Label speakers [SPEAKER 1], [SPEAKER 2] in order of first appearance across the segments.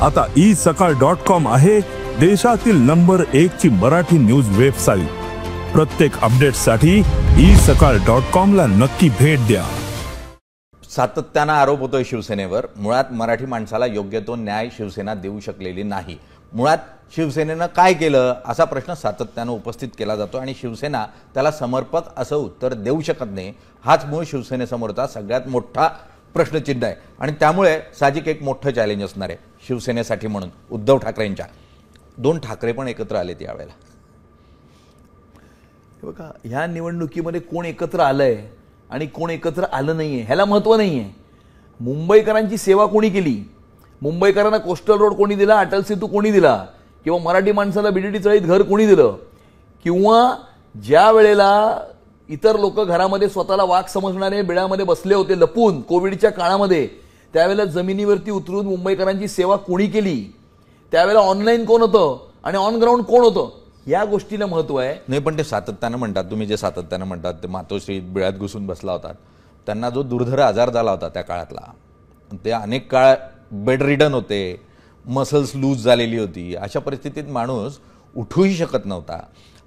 [SPEAKER 1] आता isakal.com आहे देशातील नंबर 1 ची मराठी न्यूज वेबसाईट। प्रत्येक अपडेटसाठी isakal.com ला नक्की भेट द्या।
[SPEAKER 2] सातत्याने आरोप होतोय शिवसेनेवर, मुळात मराठी माणसाला योग्य तो न्याय शिवसेना देऊ शकलेली नाही। मुळात शिवसेनेनं काय केलं असा प्रश्न सातत्याने उपस्थित केला जातो आणि शिवसेना त्याला समर्पक असं उत्तर देऊ शकत नाही। हाच मूळ शिवसेनेसमोरचा सगळ्यात मोठा प्रश्नचिन्ह आहे आणि त्यामुळे साहजिक एक मोठं चॅलेंज असणार आहे शिवसेनेसाठी म्हणून उद्धव ठाकरेंच्या। दोन ठाकरे पण एकत्र आलेत यावेळेला।
[SPEAKER 3] बघा, ह्या निवडणुकीमध्ये कोण एकत्र आलंय आणि कोण एकत्र आलं नाहीये ह्याला महत्त्व नाहीये। मुंबईकरांची सेवा कोणी केली, मुंबईकरांना कोस्टल रोड कोणी दिला, अटल सेतू कोणी दिला, किंवा मराठी माणसाला बीडीटी चाळीत घर कोणी दिलं, किंवा ज्या वेळेला इतर लोक घरामध्ये स्वतःला वाघ समजणारे बिळामध्ये बसले होते लपून कोविडच्या काळामध्ये, त्यावेळेला जमिनीवरती उतरून मुंबईकरांची सेवा कोणी केली, त्यावेळेला ऑनलाईन कोण होतं आणि ऑन ग्राउंड कोण होतं, या गोष्टीला महत्त्व आहे।
[SPEAKER 2] नाही पण ते सातत्याने म्हणतात, तुम्ही जे सातत्याने म्हणतात ते मातोश्री बिळात घुसून बसला होता, त्यांना जो दुर्धर आजार झाला होता त्या काळातला, ते अनेक काळ बेड रिडन होते, मसल्स लूज झालेली होती, अशा परिस्थितीत माणूस उठूही शकत नव्हता।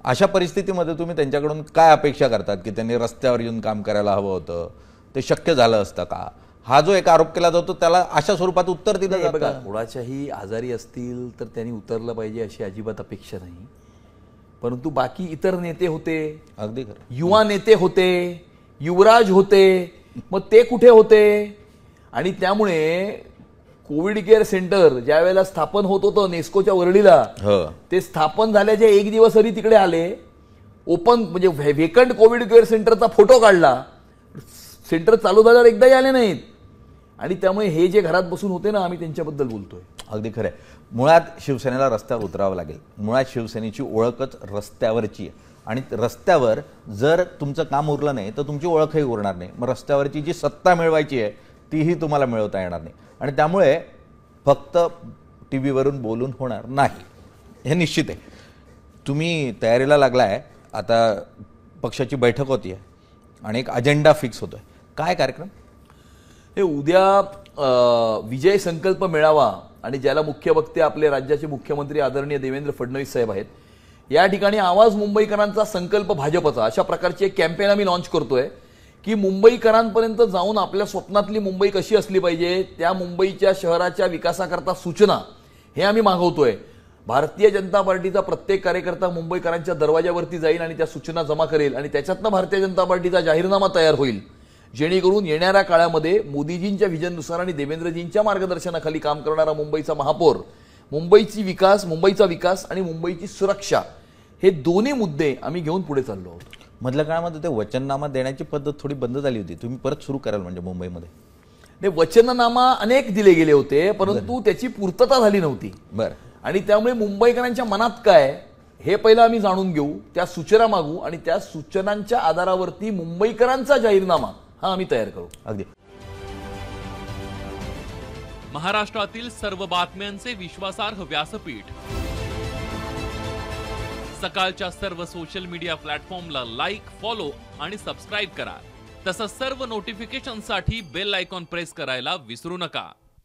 [SPEAKER 2] अशा परिस्थितीमध्ये तुम्ही त्यांच्याकडून काय अपेक्षा करतात की त्यांनी रस्त्यावर येऊन काम करायला हवं होतं, ते शक्य झालं असतं का? हा जो एक आरोप केला जातो त्याला अशा स्वरूपात उत्तर दिलं जातं।
[SPEAKER 3] बघा, कोणाच्याही आजारी असतील तर त्यांनी उतरलं पाहिजे अशी अजिबात अपेक्षा नाही, परंतु बाकी इतर नेते होते,
[SPEAKER 2] अगदी खरं,
[SPEAKER 3] युवा नेते होते, युवराज होते, मग ते कुठे होते? आणि त्यामुळे कोविड केअर सेंटर ज्या वेळेला स्थापन होत होतं नेस्कोच्या वरळीला, ते स्थापन झाल्याचे एक दिवस तरी तिकडे आले, ओपन म्हणजे व्हेकंट कोविड केअर सेंटरचा फोटो काढला, सेंटर चालू झाल्यावर एकदाही आले नाहीत। आणि त्यामुळे हे जे घरात बसून होते ना, आम्ही त्यांच्याबद्दल बोलतोय।
[SPEAKER 2] अगदी खरं आहे, मुळात शिवसेनेला रस्त्यावर उतरावं लागेल। मुळात शिवसेनेची ओळखच रस्त्यावरची आहे आणि रस्त्यावर जर तुमचं काम उरलं नाही तर तुमची ओळखही उरणार नाही। मग रस्त्यावरची जी सत्ता मिळवायची आहे तीही तुम्हाला मिळवता येणार नाही आणि त्यामुळे फक्त टीव्हीवरून बोलून होणार नाही, हे निश्चित आहे। तुम्ही तयारीला लागलाय, आता पक्षाची बैठक होतीये आणि एक अजेंडा फिक्स होतोय, काय कार्यक्रम?
[SPEAKER 3] हे उद्या विजय संकल्प मेळावा आणि ज्याला मुख्य वक्ते आपले राज्याचे मुख्यमंत्री आदरणीय देवेंद्र फडणवीस साहेब आहेत, या ठिकाणी आवाज मुंबईकरांचा संकल्प भाजपचा अशा प्रकारची एक कॅम्पेन आम्ही लॉन्च करतोय की मुंबईकरांपर्यंत जाऊन आपल्या स्वप्नातली मुंबई कशी असली पाहिजे, त्या मुंबईच्या शहराच्या विकासाकरता सूचना हे आम्ही मागवतोय। भारतीय जनता पार्टीचा प्रत्येक कार्यकर्ता मुंबईकरांच्या दरवाजावरती जाईल आणि त्या सूचना जमा करेल आणि त्याच्यातनं भारतीय जनता पार्टीचा जाहीरनामा तयार होईल, जेणेकरून येणाऱ्या काळामध्ये मोदीजींच्या व्हिजननुसार आणि देवेंद्रजींच्या मार्गदर्शनाखाली काम करणारा मुंबईचा महापौर, मुंबईचा विकास आणि मुंबईची सुरक्षा हे दोन्ही मुद्दे आम्ही घेऊन पुढे चाललो आहोत।
[SPEAKER 2] मधल्या काळामध्ये ते वचननामा देण्याची पद्धत थोडी बंद झाली होती, तुम्ही परत सुरू कराल म्हणजे मुंबईमध्ये?
[SPEAKER 3] नाही, वचननामा अनेक दिले गेले होते परंतु त्याची पूर्तता झाली नव्हती।
[SPEAKER 2] बरं,
[SPEAKER 3] आणि त्यामुळे मुंबईकरांच्या मनात काय हे पहिलं आम्ही जाणून घेऊ, त्या सूचना मागू आणि त्या सूचनांच्या आधारावरती मुंबईकरांचा जाहीरनामा हा आम्ही तयार करू।
[SPEAKER 2] अगदी।
[SPEAKER 4] महाराष्ट्रातील सर्व बातम्यांचे विश्वासार्ह व्यासपीठ, सकाळच्या सर्व सोशल मीडिया प्लॅटफॉर्मला लाईक, फॉलो आणि सबस्क्राईब करा। तसंच सर्व नोटिफिकेशनसाठी बेल आयकॉन प्रेस करायला विसरू नका।